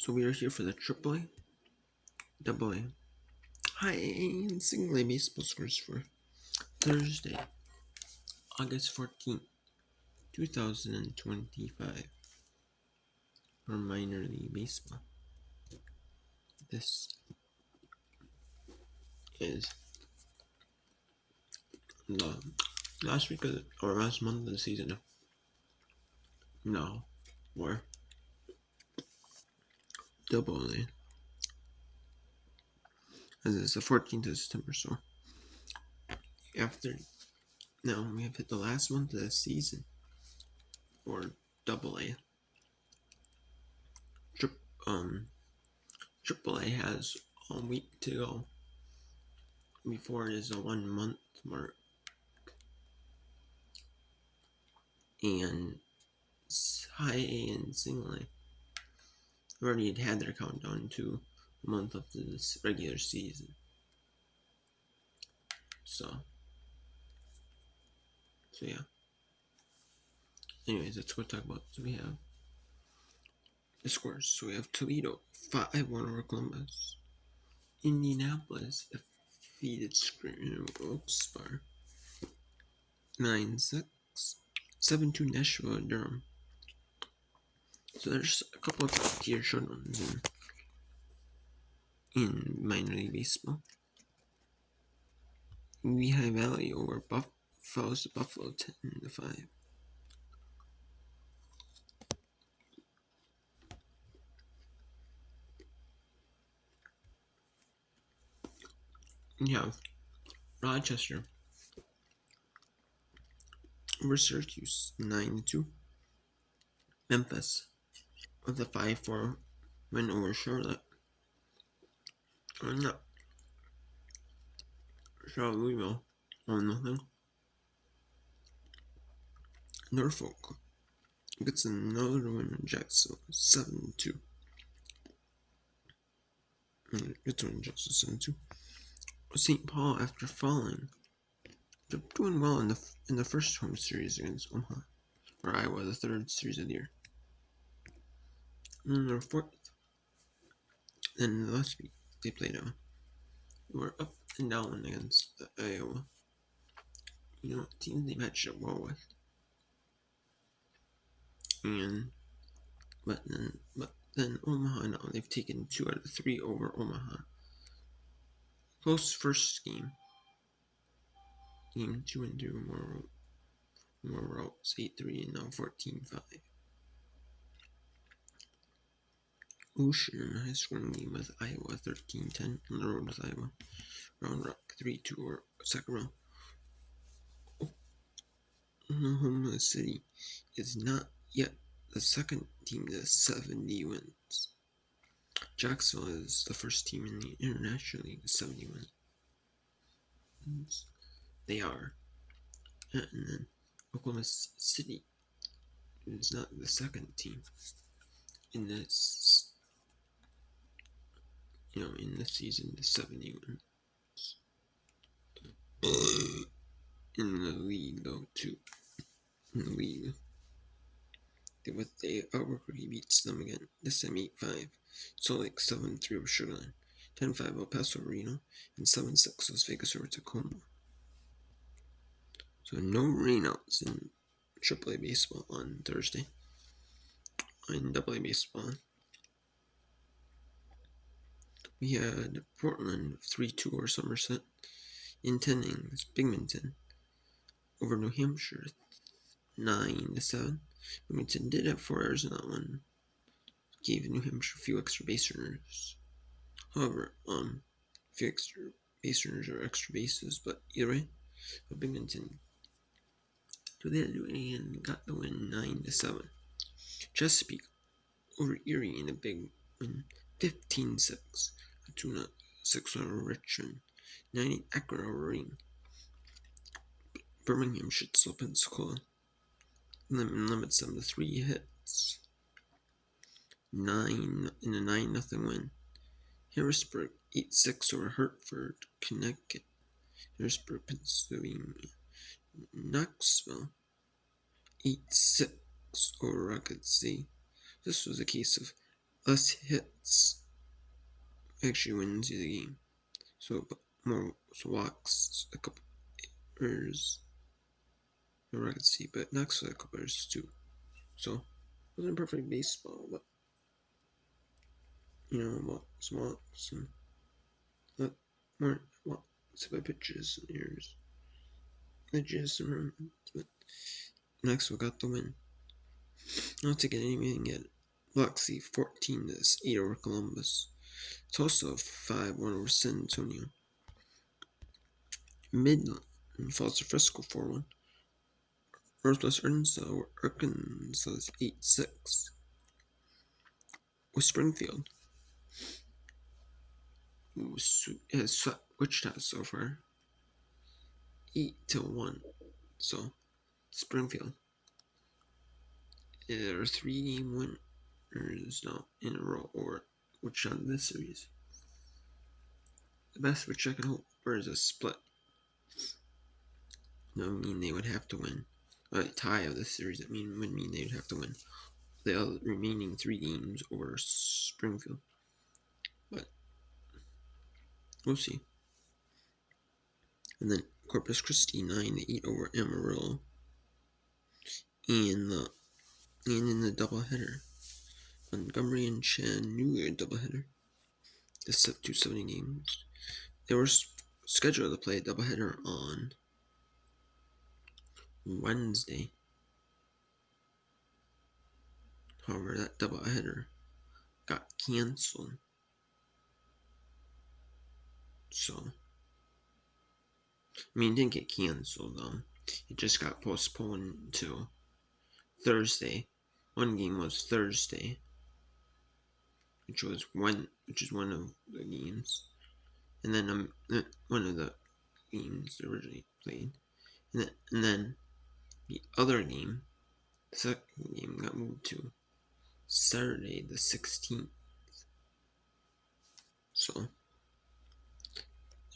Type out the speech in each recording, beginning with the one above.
So we are here for the AAA, AA, High A, and Single A baseball scores for Thursday, August 14th, 2025 for minor league baseball. This is the last week of or last month of the season. No, or AA, as it's the 14th of September. So after now we have hit the last month of the season for AA. AAA has a week to go before it is a 1 month mark, and High A and Single A already had their countdown to a month of this regular season. So yeah. Anyways, let's go talk about. So we have the scores. So we have Toledo 5-1 over Columbus. Indianapolis defeated Oaks 9-6. 7-2 Nashville Durham. So there's a couple of tier showdowns in minor league baseball. Lehigh Valley over falls to Buffalo 10-5. You have Rochester over Syracuse 9-2. Memphis with a 5-4 win over Charlotte. Or not. Charlotte Louisville 1-0. Norfolk gets another win in Jacksonville 7-2. Gets a win in Jacksonville 7-2. St. Paul, after falling, they're doing well in the first home series against Omaha or Iowa, the third series of the year. And they're fourth. Then last week they played they were up and down against Iowa. You know, teams they matched up well with. But then Omaha now they've taken 2 out of 3 over Omaha. Close first game. Game 2 and 2 more routes 8-3 and now 14-5. Ocean high scoring game with Iowa 13-10 on the road with Iowa. Round Rock 3-2 or second round. Oklahoma City is not yet the second team to 70 wins. Jacksonville is the first team in the International League with 70 wins. They are. And then Oklahoma City is not the second team in this, in the season to 70 wins. In the league, though, too. In the league. Albuquerque beats them again. This time 8-5. Salt Lake 7-3 over Sugar Land. 10-5 El Paso Reno. And 7-6 Las Vegas over Tacoma. So no rainouts in AAA baseball on Thursday. In AA baseball, we had Portland 3-2 over Somerset. In 10 innings, Binghamton over New Hampshire 9-7. Binghamton did have 4 errors in that one. Gave New Hampshire a few extra base runners. However, few extra base runners or extra bases, but either way, Binghamton and got the win 9-7. Chesapeake over Erie in a big win 15-6. 2-6 over Richmond. 90 Akron over Ring. Birmingham shuts up Pensacola. Limits them to 3 hits. 9 in a 9-0 win. Harrisburg 8-6 over Hartford, Connecticut. Harrisburg, Pennsylvania. Knoxville 8-6 over Rocket City. This was a case of less hits actually wins you the game. So more walks, a couple errors, or I could see, but knocks a couple errors too. So wasn't perfect baseball, but walks and more walks by pitches and errors, edges and runs. But Knoxville got the win. Not taking anything yet. Biloxi 14 to 8 over Columbus. Tulsa 5-1 over San Antonio. Midland falls to Frisco 4-1. Northwest Arkansas 8-6. With Springfield has swept Wichita so far 8-1. So Springfield, there are 3-game winners now in a row over Wichita in this series. The best which I can hope for is a split. That would mean they would have to win. A tie of this series would mean they would have to win the remaining 3 games over Springfield. But we'll see. And then Corpus Christi 9-8 over Amarillo. And in the doubleheader, Montgomery and Chattanooga doubleheader. The 270 games. They were scheduled to play a doubleheader on Wednesday. However, that doubleheader got canceled. So, it didn't get canceled though. It just got postponed to Thursday. One game was Thursday, which is one of the games, and then one of the games originally played, and then the other game, the second game, got moved to Saturday the 16th. So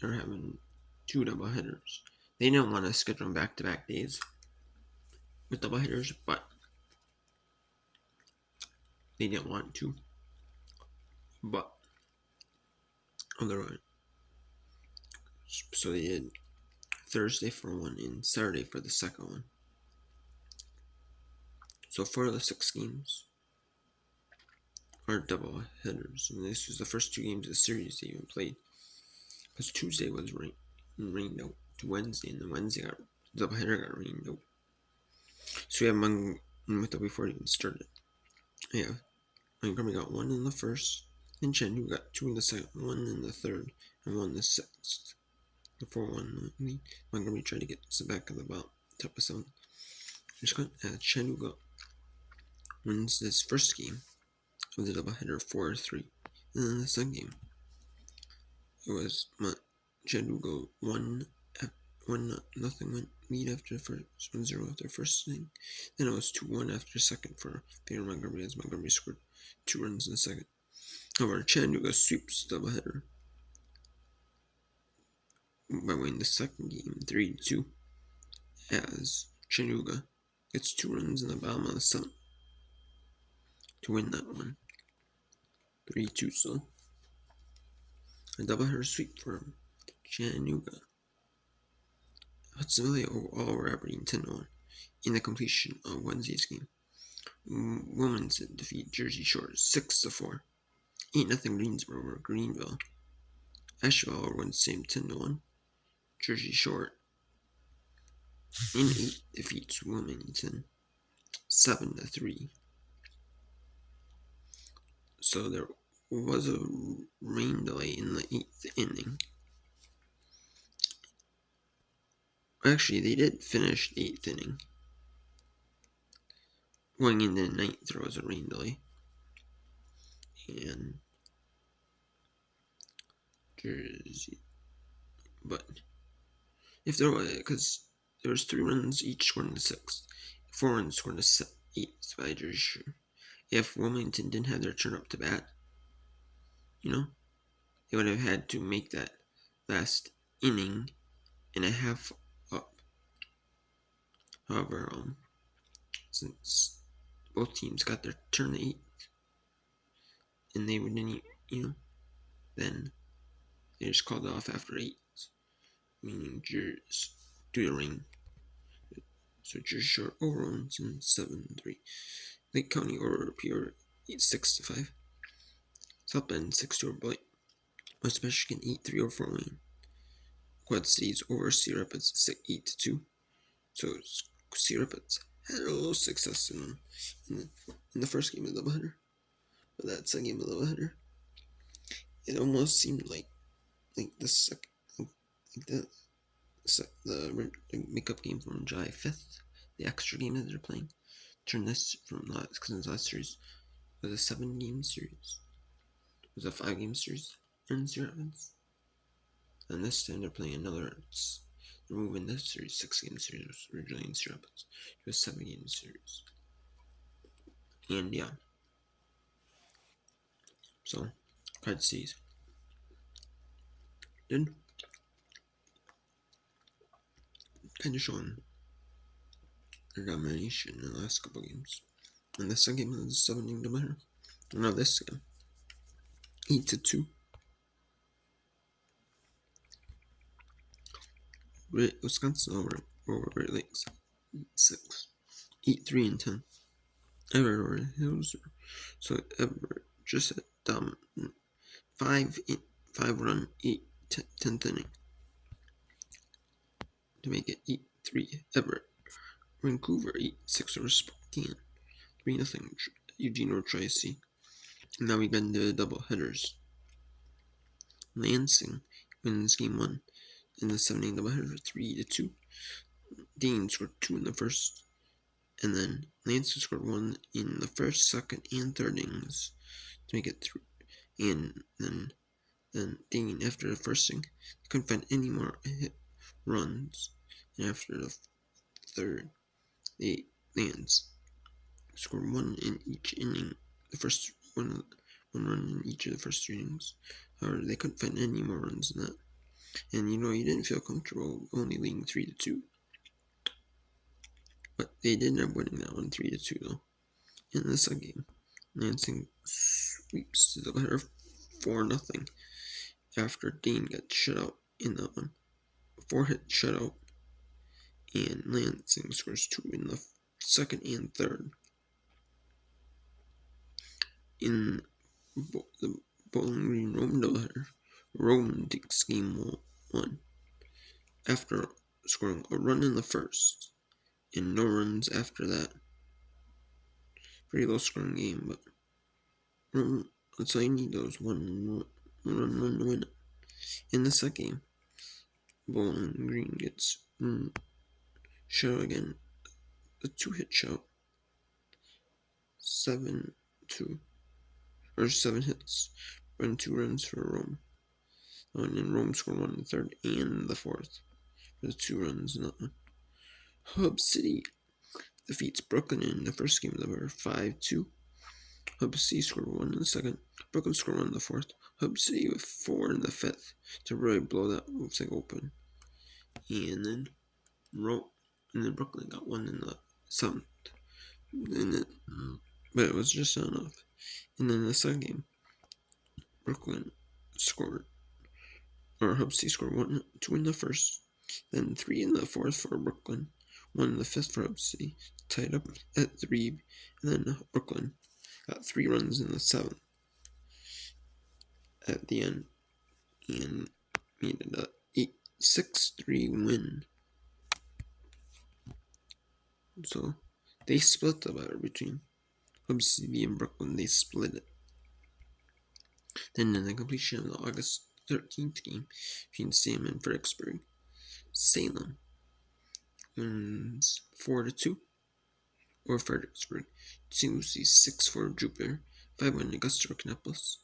they're having 2 doubleheaders. They didn't want to schedule them back-to-back days with doubleheaders, but they didn't want to. But otherwise, so they did Thursday for one and Saturday for the second one. So 4 of the 6 games are double headers, and this was the first 2 games of the series they even played. Because Tuesday was rained out to Wednesday, and then Wednesday the doubleheader got rained out. So we have before it even started. Yeah, Montgomery got 1 in the first, and Chattanooga got 2 in the second, 1 in the third, and 1 in the sixth. The 4-1 lead. Montgomery tried to get back of the top of 7. Chattanooga wins this first game of the doubleheader 4-3. And then the second game, it was Chattanooga 1-0 lead after the first 1-0 after the first inning. Then it was 2-1 after the second for Montgomery, as Montgomery scored 2 runs in the second. However, Chattanooga sweeps the doubleheader by winning the second game 3-2, as Chattanooga gets 2 runs in the bottom of the 7th to win that one 3-2. So a doubleheader sweep for Chattanooga. Hudson Valley all over Aberdeen 10-1 in the completion of Wednesday's game. Wilmington defeat Jersey Shore 6-4. 8-0 Greensboro over Greenville. Asheville wins same 10-1. Jersey Shore in 8 defeats Wilmington 7-3. So there was a rain delay in the 8th inning. Actually, they did finish the 8th inning. Going into the 9th, there was a rain delay. And Jersey. But if there was, because there was 3 runs each scored in the 6th. 4 runs scored in the 8th by Jersey Shore. If Wilmington didn't have their turn up to bat, they would have had to make that last inning and a half up. However, since both teams got their turn 8th, and they wouldn't, then they just called it off after 8, meaning just do the ring. So just short overruns in 7-3. Lake County over Pure 6-5. South Bend 6-2 over Blight. West Michigan 8-3 over Fort Wayne. Quad Cities over Cedar Rapids 8-2. So Cedar Rapids had a little success in the first game of the doubleheader, but that second game of the doubleheader, it almost seemed like the makeup game from July 5th, the extra game that they're playing, turned this from because the last series was a 7-game series, it was a 5-game series in Cedar Rapids, and this time they're playing another. They're moving this series 6-game series originally in Cedar Rapids to a 7-game series, and yeah. So, Quad Cities did kind of showing their domination in the last couple games. And the second game of the 7-game doubleheader. Now this game, 8-2. Wisconsin over Great Lakes, 6. 8-3 and 10. Everett over Hills. So Everett just a dominant 5-run 10th inning to make it 8-3. Everett. Vancouver 8-6 over Spokane, 3-0. Eugene over Tri-C. Now we get into the double headers. Lansing wins game 1 in the 7-game doubleheader 3-2. Dane scored 2 in the first, and then Lansing scored 1 in the first, second, and third innings to make it 3. And then Dane, after the first inning, couldn't find any more hit runs. And after the third, Lance scored 1 in each inning. The first one run in each of the first 3 innings. However, they couldn't find any more runs than that. And you didn't feel comfortable only leading 3-2. But they did end up winning that one 3-2 though. In the second game, Lansing sweeps the doubleheader 4-0 after Dane got shut out in that one. 4-hit shutout, and Lansing scores 2 in the second and third. In the Bowling Green Rome doubleheader, Rome takes game 1 after scoring a run in the first and no runs after that. Pretty low scoring game, but Rome, that's all you need, those one run to win it. In the second game, Bowling Green gets shut out again, a 2-hit shutout, 7 hits, run 2 runs for Rome. And then Rome scored 1 in the third and the fourth for the 2 runs in that one. Hub City defeats Brooklyn in the first game of the year 5-2. Hub City scored 1 in the second. Brooklyn scored 1 in the fourth. Hub City with 4 in the fifth to really blow that thing open. And then Brooklyn got 1 in the seventh. But it was just enough. And then the second game, Hub City scored 2 in the first, then 3 in the fourth for Brooklyn, 1 in the fifth for Hub City, tied up at 3, and then Brooklyn got 3 runs in the seventh at the end, and made it a 6-3 win. So they split the batter between Hub City and Brooklyn. They split it. Then in the completion of the August 13th game between Salem and Fredericksburg, Salem wins 4-2 over Fredericksburg. St. Lucie 6-4 Jupiter, 5-1 Augusta Kannapolis,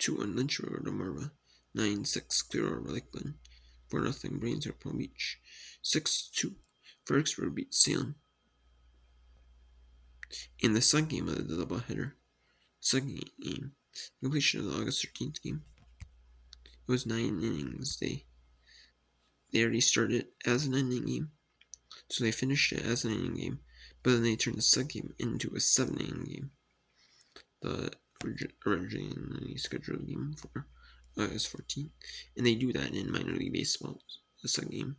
2-1 Lynchburg over Marva, 9-6 Clearwater Lakeland, 4-0 Brainsworth Palm Beach, 6-2 Fredericksburg beat Salem. In the second game of the doubleheader, completion of the August 13th game, it was 9 innings. They already started as an inning game, so they finished it as an inning game, but then they turned the second game into a 7-inning game. The originally scheduled game for August 14th, and they do that in minor league baseball. The second game,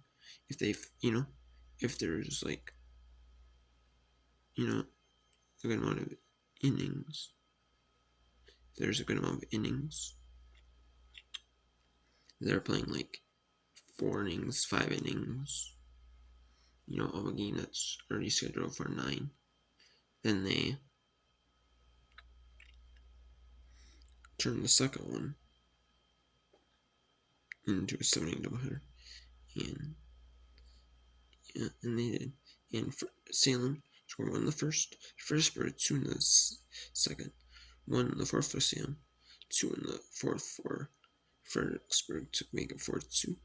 if they, if there's like, a good amount of innings, there's a good amount of innings. They're playing like 4 innings, 5 innings, of a game that's already scheduled for 9. Then they turn the second one into a 7-inning doubleheader, and they did. And Salem scored 1 in the first, Fredericksburg 2 in the second, 1 in the fourth for Salem, 2 in the fourth for Fredericksburg to make it 4-2,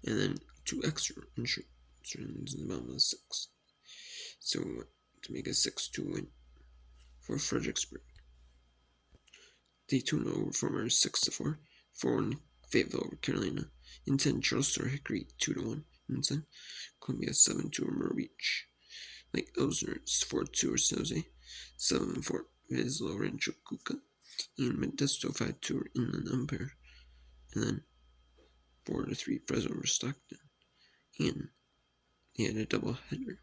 and then 2 extra runs in the bottom of the sixth, so to make a 6-2 win for Fredericksburg. They 2-0 over Farmers 6-4, 4-1 Fayetteville over Carolina, in 10 Charleston Hickory 2-1, in 10 Columbia 7-2 over Myrtle Beach, Lake Elsner 4-2 over San Jose, 7-4 Vizsla Rancho Cuca, and Modesto 5-2 Inland Empire, and then 4-3 Fresno over Stockton, and they had a doubleheader.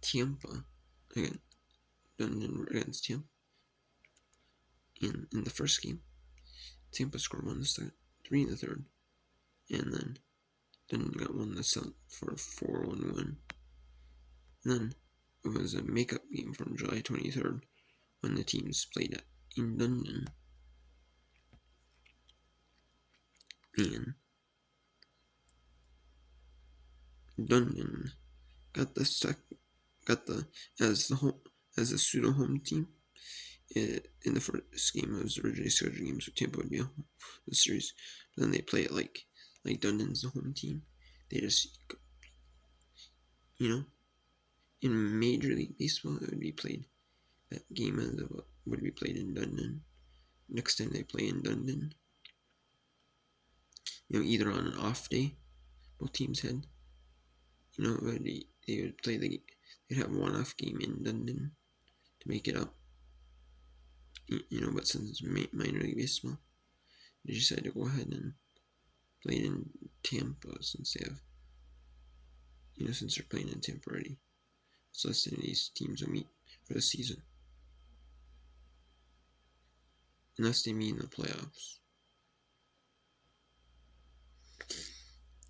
Tampa, again, Dundon against Tampa. In the first game, Tampa scored 1 in the second, 3 in the third, and then Dundon got 1 in the seventh for a 4-1 win. And then it was a makeup game from July 23rd when the teams played in Dundon. And Dundon got as a pseudo home team. In the first game, it was originally scheduled game, so Tampa would be home the series. But then they play it like Dundon's the home team. They just, in Major League Baseball, it would be played. That game would be played in Dundon. Next time they play in Dundon, either on an off day, both teams had, they would play they'd have one off game in Dundon to make it up. But since it's minor league baseball, they decided to go ahead and play it in Tampa since they have, since they're playing in Tampa already. So less than these teams will meet for the season, unless they meet in the playoffs.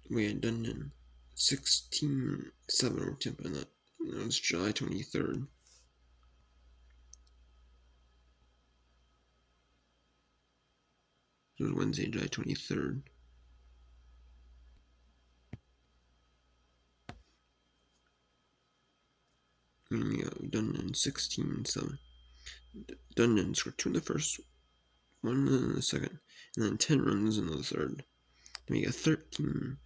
We had Dundon 16-7 over Tampa, and that was July 23rd. It was Wednesday, July 23rd. And we got Dundon 16-7. Dundon scored 2 in the first, 1 in the second, and then 10 runs in the third to make a 13-0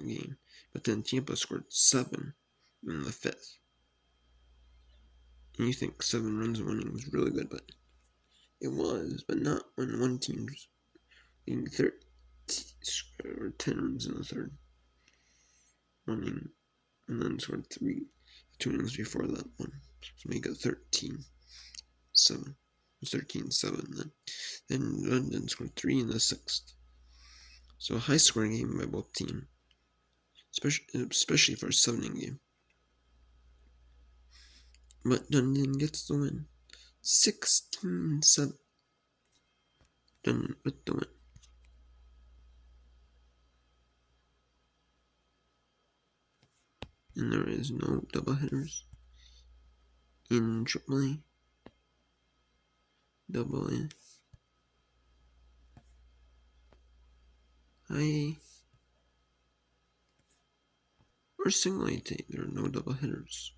game. But then Tampa scored 7 in the fifth. And you think 7 runs in 1 inning was really good, but it was, but not when one team's being 13 or 10 runs in the third. 1 inning, and then scored 2 innings before that one. So make it 13-7. It was 13-7 then. Then London scored 3 in the sixth. So a high scoring game by both teams, especially for a 7-inning game. But Dundon gets the win. 16-7. Dundon with the win. And there is no doubleheaders in AAA, AA, High, or Single A. There are no doubleheaders.